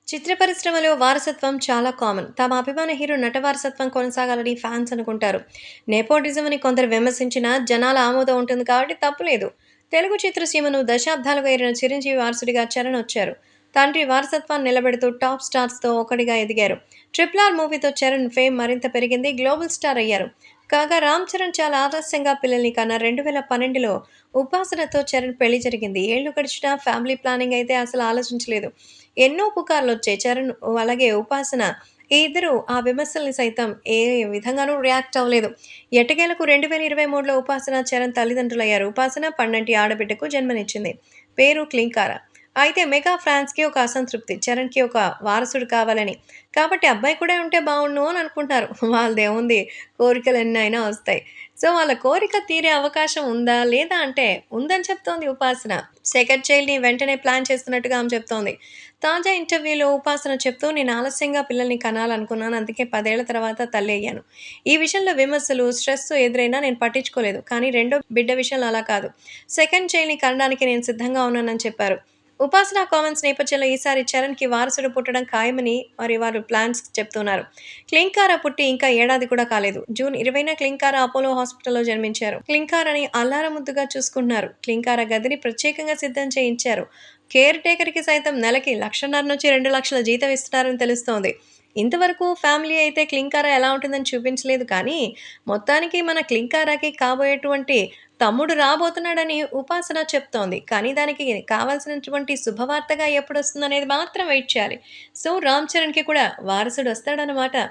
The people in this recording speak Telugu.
చిత్ర పరిశ్రమలో వారసత్వం చాలా కామన్. తమ అభిమాన హీరో నట వారసత్వం కొనసాగాలని ఫ్యాన్స్ అనుకుంటారు. నెపోటిజం అని కొందరు విమర్శించినా జనాల ఆమోదం ఉంటుంది కాబట్టి తప్పులేదు. తెలుగు చిత్రసీమను దశాబ్దాలుగా ఏరిన చిరంజీవి వారసుడిగా చరణ్ వచ్చారు. తండ్రి వారసత్వాన్ని నిలబెడుతూ టాప్ స్టార్స్‌తో ఒకడిగా ఎదిగారు. 'ట్రిపుల్ ఆర్' మూవీతో చరణ్ ఫేమ్ మరింత పెరిగింది. గ్లోబల్ స్టార్ అయ్యారు. కాగా రామ్ చరణ్ చాలా ఆలస్యంగా పిల్లల్ని కన్న 2012లో ఉపాసనతో చరణ్ పెళ్లి జరిగింది. ఏళ్లు గడిచినా ఫ్యామిలీ ప్లానింగ్ అయితే అసలు ఆలోచించలేదు. ఎన్నో పుకార్లొచ్చాయి. చరణ్ అలాగే ఉపాసన ఈ ఇద్దరు ఆ విమర్శల్ని సైతం ఏ విధంగానూ రియాక్ట్ అవ్వలేదు. ఎట్టకేలకు 2023లో ఉపాసన, చరణ్ తల్లిదండ్రులయ్యారు. ఉపాసన పండంటి ఆడబిడ్డకు జన్మనిచ్చింది. పేరు క్లింకార. అయితే మెగా ఫ్యాన్స్‌కి ఒక అసంతృప్తి. చరణ్‌కి ఒక వారసుడు కావాలని. కాబట్టి అబ్బాయి కూడా ఉంటే బావుండును అని అనుకుంటున్నారు. వాళ్ళదేముంది, కోరికలెన్నైనా వస్తాయి. సో, వాళ్ళ కోరిక తీరే అవకాశం ఉందా? లేదా అంటే ఉందని చెప్తోంది ఉపాసన. సెకండ్ చైల్డ్‌ని వెంటనే ప్లాన్ చేస్తున్నట్టుగా ఆమె చెప్తోంది. తాజా ఇంటర్వ్యూలో ఉపాసన చెప్తూ నేను ఆలస్యంగా పిల్లల్ని కనాలనుకున్నాను. అందుకే 10 ఏళ్ల తర్వాత తల్లి అయ్యాను. ఈ విషయంలో విమర్శలు, స్ట్రెస్ ఎదురైనా నేను పట్టించుకోలేదు. కానీ రెండో బిడ్డ విషయంలో అలా కాదు. సెకండ్ చైల్డ్‌ని కనడానికి నేను సిద్ధంగా ఉన్నానని చెప్పారు. ఉపాసన కామెంట్స్ నేపథ్యంలో ఈసారి చరణ్‌కి వారసుడు పుట్టడం ఖాయమని మరి వారు ప్లాన్స్ చెప్తున్నారు. క్లింకార పుట్టి ఇంకా ఏడాది కూడా కాలేదు. జూన్ 20న క్లింకార అపోలో హాస్పిటల్‌లో జన్మించారు. క్లింకారని అల్లారముద్దుగా చూసుకుంటున్నారు. క్లింకార గదిని ప్రత్యేకంగా సిద్ధం చేయించారు. కేర్ టేకర్‌కి సైతం నెలకి 1,50,000 నుంచి 2,00,000 జీతం ఇస్తున్నారని తెలుస్తోంది. ఇంతవరకు ఫ్యామిలీ అయితే క్లింకార ఎలా ఉంటుందని చూపించలేదు కానీ, మొత్తానికి మన క్లింకారాకి కాబోయేటువంటి తమ్ముడు రాబోతున్నాడని ఉపాసన చెప్తోంది. కానీ దానికి కావాల్సినటువంటి శుభవార్తగా ఎప్పుడొస్తుందనేది మాత్రం వెయిట్ చేయాలి. సో, రామ్ చరణ్‌కి కూడా వారసుడొస్తాడనమాట.